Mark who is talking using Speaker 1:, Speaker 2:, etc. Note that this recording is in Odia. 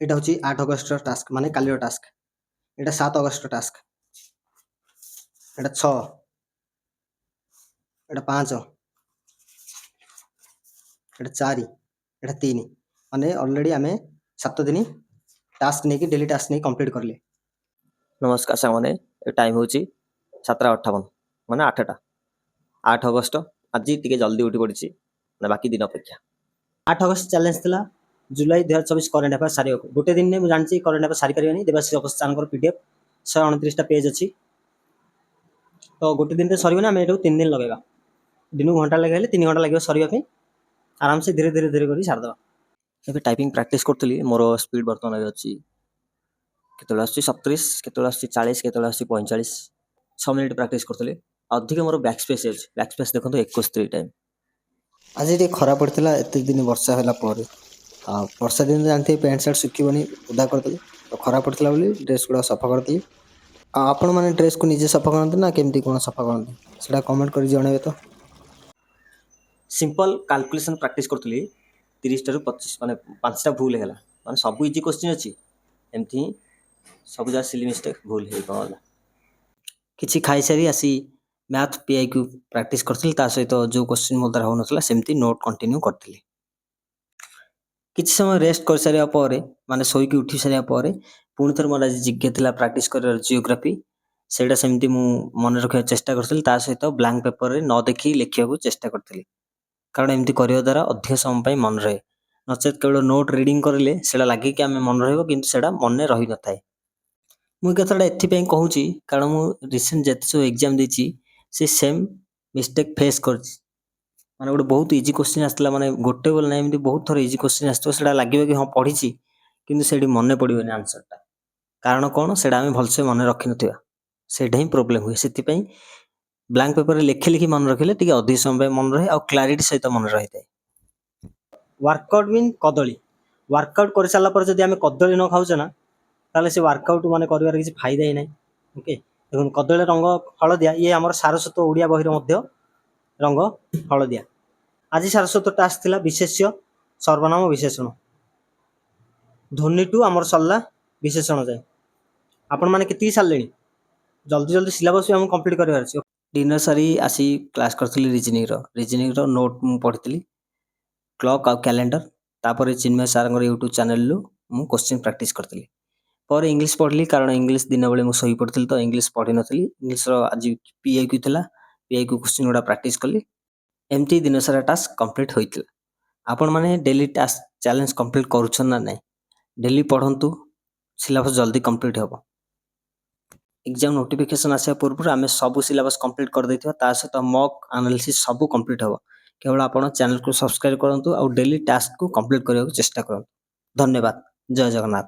Speaker 1: এটা হচ্ছে 8 অগস্টর টাস্ক মানে কালির টাস্ক। এটা 7 অগস্টর টাস্ক। এটা 6, এটা 5, এটা 4, এটা 3 ମାନେ ଅଲରେଡି ଆମେ 7 ଦିନ ଟାସ୍କ ନେଇକି ଡେଲି ଟାସ୍କ ନେଇ କମ୍ପ୍ଲିଟ୍ କରିଲେ।
Speaker 2: ନମସ୍କାର ସାଙ୍ଗମାନେ, ଏ ଟାଇମ୍ ହେଉଛି 7:58 ମାନେ 8ଟା 8 ଅଗଷ୍ଟ। ଆଜି ଟିକେ ଜଲ୍ଦି ଉଠି ପଡ଼ିଛି ମାନେ ବାକି ଦିନ ଅପେକ୍ଷା।
Speaker 1: 8 ଅଗଷ୍ଟ ଚ୍ୟାଲେଞ୍ଜ ଥିଲା ଜୁଲାଇ 2024 କରେଣ୍ଟ ଆଫେୟାର ସାରିବାକୁ। ଗୋଟେ ଦିନରେ ମୁଁ ଜାଣିଛି କରେଣ୍ଟ ଆଫେୟାର ସାରିପାରିବନି। ଦେବାଶିଷ ଅବସ୍ଥାନଙ୍କର PDF 129ଟା ପେଜ୍ ଅଛି, ତ ଗୋଟେ ଦିନରେ ସରିବନି। ଆମେ ଏଟାକୁ 3 ଦିନ ଲଗାଇବା। ଦିନକୁ ଘଣ୍ଟା ଲଗାଇଲେ 3 ଘଣ୍ଟା ଲାଗିବ ସରିବା ପାଇଁ। ଆରାମସେ ଧୀରେ ଧୀରେ ଧୀରେ କରି ସାରିଦେବା।
Speaker 2: ଏବେ ଟାଇପିଂ ପ୍ରାକ୍ଟିସ୍ କରୁଥିଲି। ମୋର ସ୍ପିଡ୍ ବର୍ତ୍ତମାନ ଏବେ ଅଛି କେତେବେଳେ ଆସୁଛି 37, କେତେବେଳେ ଆସୁଛି 40, କେତେବେଳେ ଆସୁଛି 45। 6 ମିନିଟ୍ ପ୍ରାକ୍ଟିସ୍ କରୁଥିଲି। ଅଧିକ ମୋର ବ୍ୟାକ୍ ସ୍ପେସ୍ ଅଛି। ବ୍ୟାକ୍ ସ୍ପେସ୍ ଦେଖନ୍ତୁ 21 ଟାଇମ୍।
Speaker 1: ଆଜି ଟିକେ ଖରା ପଡ଼ିଥିଲା ଏତେ ଦିନ ବର୍ଷା ହେଲା ପରେ। ଆଉ ବର୍ଷା ଦିନ ଜାଣିଥିବେ ପ୍ୟାଣ୍ଟ ସାର୍ଟ ଶୁଖିବନି, ଓଦା କରିଦେଲି। ତ ଖରା ପଡ଼ିଥିଲା ବୋଲି ଡ୍ରେସ୍ ଗୁଡ଼ା ସଫା କରିଦେଲି। ଆଉ ଆପଣମାନେ ଡ୍ରେସ୍କୁ ନିଜେ ସଫା କରନ୍ତି ନା କେମିତି କ'ଣ ସଫା କରନ୍ତି ସେଇଟା କମେଣ୍ଟ କରି ଜଣାଇବେ ତ।
Speaker 2: ସିମ୍ପଲ୍ କାଲକୁଲେସନ୍ ପ୍ରାକ୍ଟିସ୍ କରୁଥିଲି। 30ଟାରୁ 25 ମାନେ 5ଟା ଭୁଲ ହେଇଗଲା। ମାନେ ସବୁ ଇଜି କୋଶ୍ଚିନ୍ ଅଛି, ଏମିତି ହିଁ ସବୁ ଯାକ ସିଲି ମିଷ୍ଟେକ୍ ଭୁଲ ହେଇଗଲା।
Speaker 1: କିଛି ଖାଇସାରି ଆସି ମ୍ୟାଥ୍ PIQ ପ୍ରାକ୍ଟିସ୍ କରିଥିଲି। ତା ସହିତ ଯେଉଁ କୋଶ୍ଚିନ୍ ମୋ ଦ୍ୱାରା ହେଉନଥିଲା ସେମିତି ନୋଟ୍ କଣ୍ଟିନ୍ୟୁ କରିଥିଲି। କିଛି ସମୟ ରେଷ୍ଟ କରିସାରିବା ପରେ ମାନେ ଶୋଇକି ଉଠି ସାରିବା ପରେ ପୁଣି ଥରେ ମୋର ଆଜି ଜିକେ ଥିଲା ପ୍ରାକ୍ଟିସ୍ କରିବାର ଜିଓଗ୍ରାଫି। ସେଇଟା ସେମିତି ମୁଁ ମନେ ରଖିବାକୁ ଚେଷ୍ଟା କରିଥିଲି। ତା ସହିତ ବ୍ଲାଙ୍କ ପେପରରେ ନ ଦେଖି ଲେଖିବାକୁ ଚେଷ୍ଟା କରିଥିଲି, କାରଣ ଏମିତି କରିବା ଦ୍ୱାରା ଅଧିକ ସମୟ ପାଇଁ ମନେ ରହେ। ନଚେତ୍ କେବଳ ନୋଟ୍ ରିଡ଼ିଂ କରିଲେ ସେଇଟା ଲାଗିକି ଆମେ ମନେ ରହିବ, କିନ୍ତୁ ସେଇଟା ମନେ ରହିନଥାଏ। ମୁଁ ଏ କଥାଟା ଏଥିପାଇଁ କହୁଛି କାରଣ ମୁଁ ରିସେଣ୍ଟ ଯେତେ ସବୁ ଏକ୍ଜାମ୍ ଦେଇଛି ସେ ସେମ୍ ମିଷ୍ଟେକ୍ ଫେସ୍ କରିଛି। ମାନେ ଗୋଟେ ବହୁତ ଇଜି କୋଶ୍ଚିନ୍ ଆସିଥିଲା, ମାନେ ଗୋଟେ ବୋଲି ନାହିଁ, ଏମିତି ବହୁତ ଥର ଇଜି କୋଶ୍ଚିନ୍ ଆସିଥିବ। ସେଇଟା ଲାଗିବ କି ହଁ ପଢ଼ିଛି, କିନ୍ତୁ ସେଇଠି ମନେ ପଡ଼ିବନି ଆନ୍ସର୍ଟା। କାରଣ କ'ଣ, ସେଇଟା ଆମେ ଭଲସେ ମନେ ରଖିନଥିବା। ସେଇଟା ହିଁ ପ୍ରୋବ୍ଲେମ୍ ହୁଏ। ସେଥିପାଇଁ ବ୍ଲାଙ୍କ ପେପରରେ ଲେଖି ଲେଖି ମନେ ରଖିଲେ ଟିକେ ଅଧିକ ସମୟ ପାଇଁ ମନେ ରହେ ଆଉ କ୍ଲାରିଟି ସହିତ ମନେ ରହିଥାଏ। ୱାର୍କଆଉଟ୍ ମିନ୍ କଦଳୀ। ୱାର୍କଆଉଟ୍ କରିସାରିଲା ପରେ ଯଦି ଆମେ କଦଳୀ ନ ଖାଉଛେ ନା, ତାହେଲେ ସେ ୱାର୍କଆଉଟ୍ ମାନେ କରିବାର କିଛି ଫାଇଦା ହିଁ ନାହିଁ। ଓକେ, ଦେଖନ୍ତୁ କଦଳୀର ରଙ୍ଗ ହଳଦିଆ। ଇଏ ଆମର ସାରସ୍ୱତ ଓଡ଼ିଆ ବହିର ମଧ୍ୟ ରଙ୍ଗ ହଳଦିଆ। ଆଜି ସାରସ୍ୱତଟା ଆସିଥିଲା ବିଶେଷ୍ୟ ସର୍ବନାମ ବିଶେଷଣ। ଧ୍ୱନି ଟୁ ଆମର ସରିଲା ବିଶେଷଣ ଯାଏ। ଆପଣମାନେ କେତିକି ସାରିଲେଣି? ଜଲ୍ଦି ଜଲ୍ଦି ସିଲାବସ୍ ବି ଆମକୁ କମ୍ପ୍ଲିଟ୍ କରିବାର ଅଛି। ଡିନର୍ ସାରି ଆସି କ୍ଲାସ୍ କରିଥିଲି ରିଜନିଂର ନୋଟ୍ ମୁଁ ପଢ଼ିଥିଲି, କ୍ଲକ୍ ଆଉ କ୍ୟାଲେଣ୍ଡର। ତାପରେ ଚିନ୍ମୟ ସାର୍ଙ୍କର ୟୁଟ୍ୟୁବ୍ ଚ୍ୟାନେଲରୁ ମୁଁ କୋଶ୍ଚିନ୍ ପ୍ରାକ୍ଟିସ୍ କରିଥିଲି। ପରେ ଇଂଲିଶ ପଢ଼ିଲି, କାରଣ ଇଂଲିଶ ଦିନବେଳେ ମୁଁ ଶୋଇପଡ଼ିଥିଲି ତ ଇଂଲିଶ ପଢ଼ିନଥିଲି। ଇଂଲିଶର ଆଜି PIQ ଥିଲା, PIQ କୋଶ୍ଚିନ୍ ଗୁଡ଼ା ପ୍ରାକ୍ଟିସ୍ କଲି। ଏମିତି ଦିନସାରା ଟାସ୍କ କମ୍ପ୍ଲିଟ୍ ହୋଇଥିଲା। ଆପଣମାନେ ଡେଲି ଟାସ୍କ ଚ୍ୟାଲେଞ୍ଜ କମ୍ପ୍ଲିଟ୍ କରୁଛନ୍ତି ନା ନାହିଁ? ଡେଲି ପଢ଼ନ୍ତୁ, ସିଲାବସ୍ ଜଲ୍ଦି କମ୍ପ୍ଲିଟ୍ ହେବ। ଏକ୍ଜାମ୍ ନୋଟିଫିକେସନ୍ ଆସିବା ପୂର୍ବରୁ ଆମେ ସବୁ ସିଲାବସ୍ କମ୍ପ୍ଲିଟ୍ କରିଦେଇଥିବା। ତା ସହିତ ମକ୍ ଆନାଲିସିସ୍ ସବୁ କମ୍ପ୍ଲିଟ୍ ହେବ। କେବଳ ଆପଣ ଚ୍ୟାନେଲକୁ ସବସ୍କ୍ରାଇବ୍ କରନ୍ତୁ ଆଉ ଡେଲି ଟାସ୍କକୁ କମ୍ପ୍ଲିଟ୍ କରିବାକୁ ଚେଷ୍ଟା କରନ୍ତୁ। ଧନ୍ୟବାଦ। ଜୟ ଜଗନ୍ନାଥ।